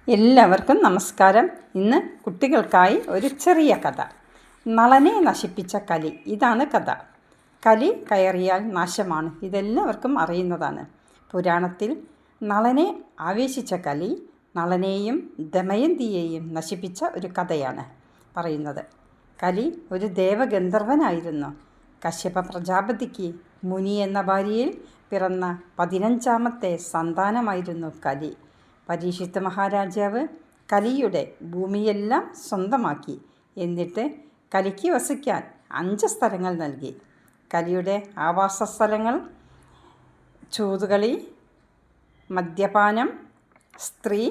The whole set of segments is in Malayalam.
എല്ലാവർക്കും നമസ്കാരം. ഇന്ന് കുട്ടികൾക്കായി ഒരു ചെറിയ കഥ. നളനെ നശിപ്പിച്ച കലി. ഇതാണ് കഥ. കലി കയറിയാൽ നാശമാണ്. ഇതെല്ലാവർക്കും അറിയുന്നതാണ്. പുരാണത്തിൽ നളനെ ആവേശിച്ച കലി നളനെയും ദമയന്തിയെയും നശിപ്പിച്ച ഒരു കഥയാണ് പറയുന്നത്. കലി ഒരു ദേവഗന്ധർവനായിരുന്നു. കശ്യപ പ്രജാപതിക്ക് മുനി എന്ന ഭാര്യയിൽ പിറന്ന 15ാമത്തെ സന്താനമായിരുന്നു കലി. പരീക്ഷിത്ത് മഹാരാജാവ് കലിയുടെ ഭൂമിയെല്ലാം സ്വന്തമാക്കി. എന്നിട്ട് കലിക്ക് വസിക്കാൻ 5 സ്ഥലങ്ങൾ നൽകി. കലിയുടെ ആവാസ സ്ഥലങ്ങൾ ചൂതുകളി, മദ്യപാനം, സ്ത്രീ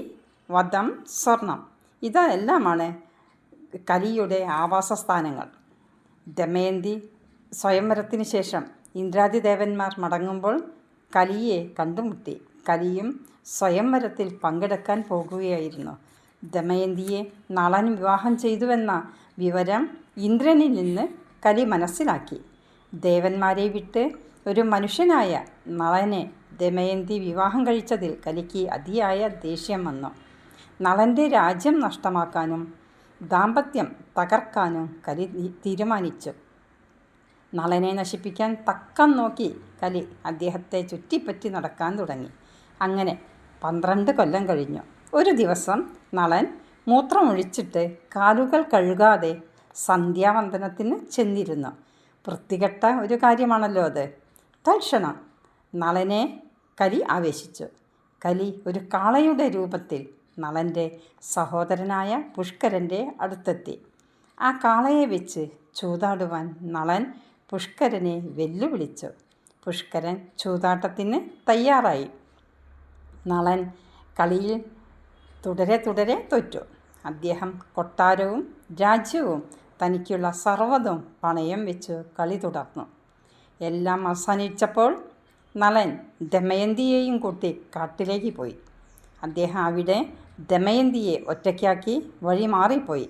വധം, സ്വർണം. ഇതെല്ലാമാണ് കലിയുടെ ആവാസസ്ഥാനങ്ങൾ. ദമയന്തി സ്വയംവരത്തിന് ശേഷം ഇന്ദ്രാദിദേവന്മാർ മടങ്ങുമ്പോൾ കലിയെ കണ്ടുമുട്ടി. കലിയും സ്വയംവരത്തിൽ പങ്കെടുക്കാൻ പോകുകയായിരുന്നു. ദമയന്തിയെ നളൻ വിവാഹം ചെയ്തുവെന്ന വിവരം ഇന്ദ്രനിൽ നിന്ന് കലി മനസ്സിലാക്കി. ദേവന്മാരെ വിട്ട് ഒരു മനുഷ്യനായ നളനെ ദമയന്തി വിവാഹം കഴിച്ചതിൽ കലിക്ക് അതിയായ ദേഷ്യം വന്നു. നളൻ്റെ രാജ്യം നഷ്ടമാക്കാനും ദാമ്പത്യം തകർക്കാനും കലി തീരുമാനിച്ചു. നളനെ നശിപ്പിക്കാൻ തക്കം നോക്കി കലി അദ്ദേഹത്തെ ചുറ്റിപ്പറ്റി നടക്കാൻ തുടങ്ങി. അങ്ങനെ 12 കൊല്ലം കഴിഞ്ഞു. ഒരു ദിവസം നളൻ മൂത്രമൊഴിച്ചിട്ട് കാലുകൾ കഴുകാതെ സന്ധ്യാവന്ദനത്തിന് ചെന്നിരുന്നു. വൃത്തികെട്ട ഒരു കാര്യമാണല്ലോ അത്. തൽക്ഷണം നളനെ കലി ആവേശിച്ചു. കലി ഒരു കാളയുടെ രൂപത്തിൽ നളൻ്റെ സഹോദരനായ പുഷ്കരൻ്റെ അടുത്തെത്തി. ആ കാളയെ വെച്ച് ചൂതാടുവാൻ നളൻ പുഷ്കരനെ വെല്ലുവിളിച്ചു. പുഷ്കരൻ ചൂതാട്ടത്തിന് തയ്യാറായി. നളൻ കളിയിൽ തുടരെ തോറ്റു. അദ്ദേഹം കൊട്ടാരവും രാജ്യവും തനിക്കുള്ള സർവ്വതും പണയം വെച്ച് കളി തുടർന്നു. എല്ലാം അവസാനിച്ചപ്പോൾ നളൻ ദമയന്തിയെയും കൂട്ടി കാട്ടിലേക്ക് പോയി. അദ്ദേഹം അവിടെ ദമയന്തിയെ ഒറ്റയ്ക്കാക്കി വഴി മാറിപ്പോയി.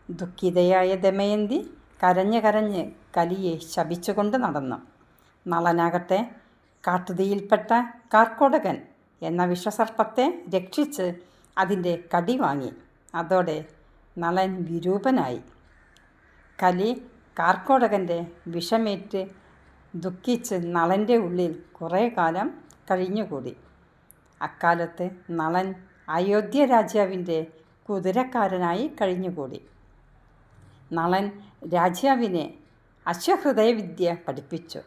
ദുഃഖിതയായ ദമയന്തി കരഞ്ഞ് കലിയെ ശപിച്ചുകൊണ്ട് നടന്നു. നളനാകട്ടെ കാട്ടുതീയിൽപ്പെട്ട കാർക്കോടകൻ എന്ന വിഷസർപ്പത്തെ രക്ഷിച്ച് അതിൻ്റെ കടി വാങ്ങി. അതോടെ നളൻ വിരൂപനായി. കലി കാർക്കോടകൻ്റെ വിഷമേറ്റ് ദുഃഖിച്ച് നളൻ്റെ ഉള്ളിൽ കുറേ കാലം കഴിഞ്ഞുകൂടി. അക്കാലത്ത് നളൻ അയോധ്യ രാജാവിൻ്റെ കുതിരക്കാരനായി കഴിഞ്ഞുകൂടി. നളൻ രാജാവിനെ അശ്വഹൃദയവിദ്യ പഠിപ്പിച്ചു.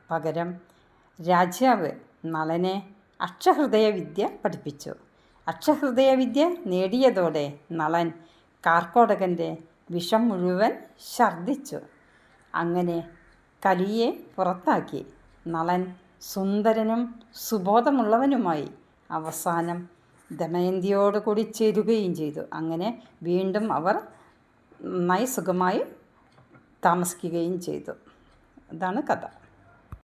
പകരം രാജാവ് നളനെ അക്ഷഹൃദയവിദ്യ പഠിപ്പിച്ചു. അക്ഷഹൃദയവിദ്യ നേടിയതോടെ നളൻ കാർക്കോടകൻ്റെ വിഷം മുഴുവൻ ഛർദ്ദിച്ചു. അങ്ങനെ കലിയെ പുറത്താക്കി. നളൻ സുന്ദരനും സുബോധമുള്ളവനുമായി അവസാനം ദമയന്തിയോടുകൂടി ചേരുകയും ചെയ്തു. അങ്ങനെ വീണ്ടും അവർ നന്നായി സുഖമായി താമസിക്കുകയും ചെയ്തു. ഇതാണ് കഥ.